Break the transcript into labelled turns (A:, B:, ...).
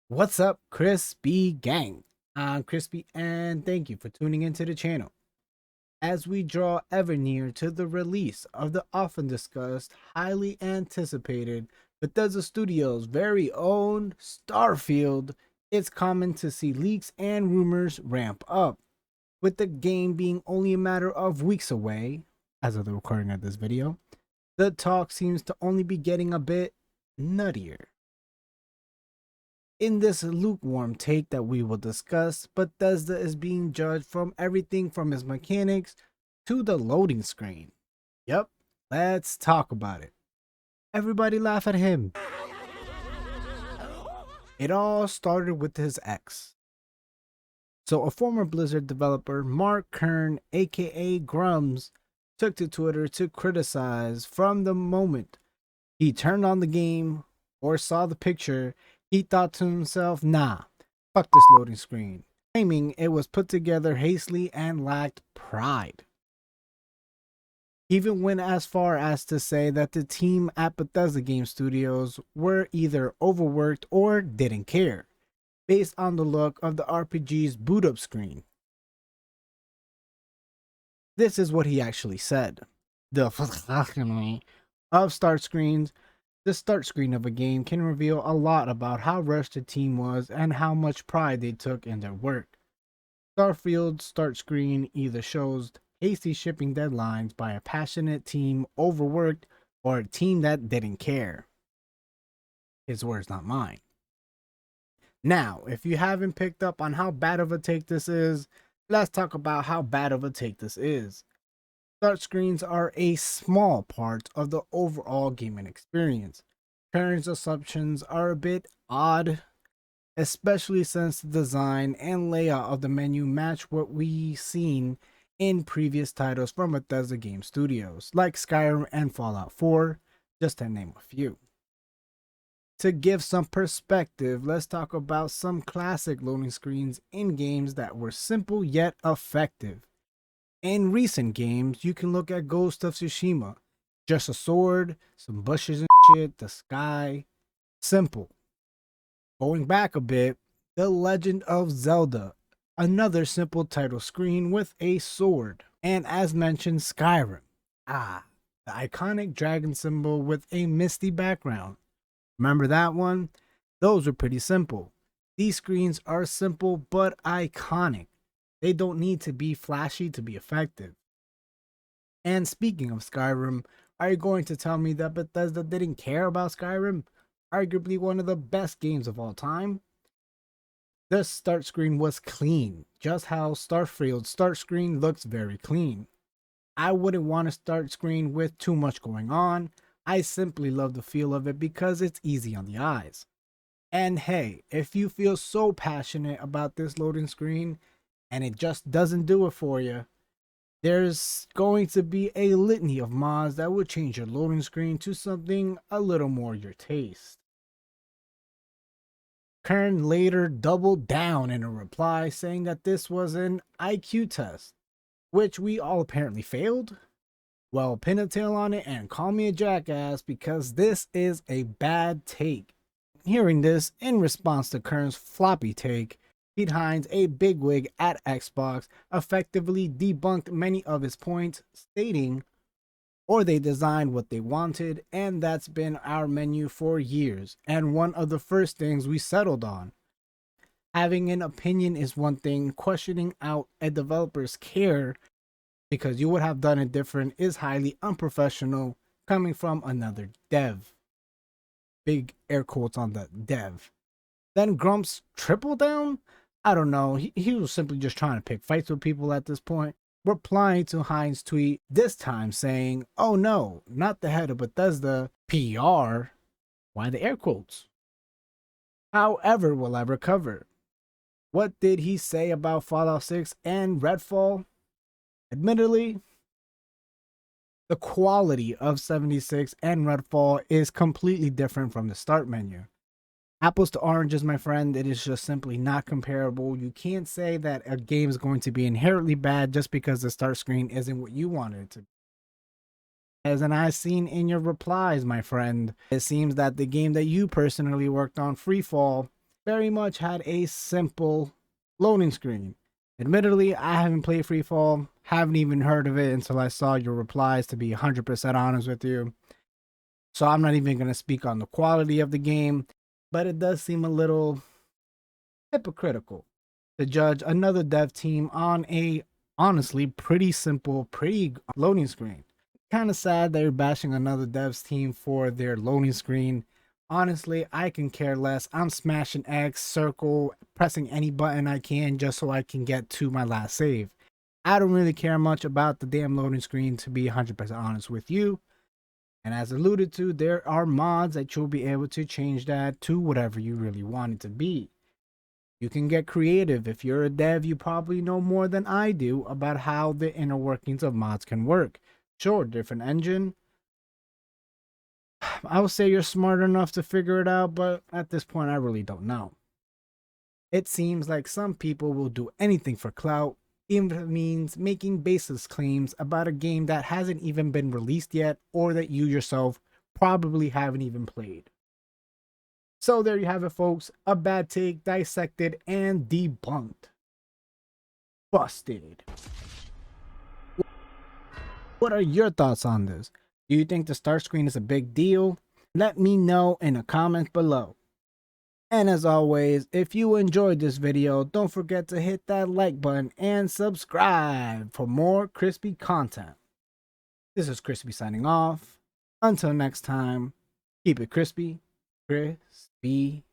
A: What's up, Crispy Gang? I'm Crispy, and thank you for tuning into the channel. As we draw ever near to the release of the often discussed, highly anticipated Bethesda Studios' very own Starfield, it's common to see leaks and rumors ramp up. With the game being only a matter of weeks away, as of the recording of this video, the talk seems to only be getting a bit nuttier. In this lukewarm take that we will discuss, Bethesda is being judged from everything from its mechanics to the loading screen. Yep, let's talk about it. Everybody laugh at him. It all started with his ex. So a former Blizzard developer, Mark Kern, aka Grums, took to Twitter to criticize from the moment he turned on the game or saw the picture. He thought to himself, nah, fuck this loading screen, claiming it was put together hastily and lacked pride. He even went as far as to say that the team at Bethesda Game Studios were either overworked or didn't care, based on the look of the RPG's boot up screen. This is what he actually said. The of start screens. The start screen of a game can reveal a lot about how rushed the team was and how much pride they took in their work. Starfield's start screen either shows hasty shipping deadlines by a passionate team overworked or a team that didn't care. His words, not mine. Now, if you haven't picked up on how bad of a take this is, let's talk about how bad of a take this is. Start screens are a small part of the overall gaming experience. Kern's assumptions are a bit odd, especially since the design and layout of the menu match what we've seen in previous titles from Bethesda Game Studios, like Skyrim and Fallout 4, just to name a few. To give some perspective, let's talk about some classic loading screens in games that were simple yet effective. In recent games, you can look at Ghost of Tsushima. Just a sword, some bushes and shit, the sky. Simple. Going back a bit, The Legend of Zelda. Another simple title screen with a sword. And as mentioned, Skyrim. The iconic dragon symbol with a misty background. Remember that one? Those were pretty simple. These screens are simple but iconic. They don't need to be flashy to be effective. And speaking of Skyrim, are you going to tell me that Bethesda didn't care about Skyrim? Arguably one of the best games of all time? The start screen was clean, just how Starfield's start screen looks very clean. I wouldn't want a start screen with too much going on. I simply love the feel of it because it's easy on the eyes. And hey, if you feel so passionate about this loading screen and it just doesn't do it for you, there's going to be a litany of mods that will change your loading screen to something a little more your taste. Kern later doubled down in a reply saying that this was an IQ test, which we all apparently failed. Well, pin a tail on it and call me a jackass because this is a bad take. Hearing this, in response to Kern's floppy take, Pete Hines, a bigwig at Xbox, effectively debunked many of his points, stating, or they designed what they wanted, and that's been our menu for years, and one of the first things we settled on. Having an opinion is one thing, questioning out a developer's care because you would have done it different is highly unprofessional coming from another dev. Big air quotes on the dev. Then Grumps triple down? I don't know. He was simply just trying to pick fights with people at this point. Replying to Hines' tweet, this time saying, oh no, not the head of Bethesda, PR. Why the air quotes? However will I recover? What did he say about Fallout 6 and Redfall? Admittedly, the quality of 76 and Redfall is completely different from the start menu. Apples to oranges, my friend, it is just simply not comparable. You can't say that a game is going to be inherently bad just because the start screen isn't what you wanted it to be. As and I've seen in your replies, my friend, it seems that the game that you personally worked on, Freefall, very much had a simple loading screen. Admittedly, I haven't played Freefall, haven't even heard of it until I saw your replies, to be 100% honest with you. So I'm not even going to speak on the quality of the game, but it does seem a little hypocritical to judge another dev team on a honestly pretty simple, pretty loading screen. Kind of sad they're bashing another dev's team for their loading screen. Honestly, I can care less. I'm smashing X, circle, pressing any button I can just so I can get to my last save. I don't really care much about the damn loading screen, to be 100% honest with you. And as alluded to, there are mods that you'll be able to change that to whatever you really want it to be. You can get creative. If you're a dev, you probably know more than I do about how the inner workings of mods can work. Sure, different engine. I would say you're smart enough to figure it out, but at this point, I really don't know. It seems like some people will do anything for clout, even if it means making baseless claims about a game that hasn't even been released yet or that you yourself probably haven't even played. So there you have it, folks. A bad take dissected and debunked. Busted. What are your thoughts on this? Do you think the start screen is a big deal? Let me know in the comments below. And as always, if you enjoyed this video, don't forget to hit that like button and subscribe for more crispy content. This is Crispy signing off. Until next time, keep it crispy, crispy.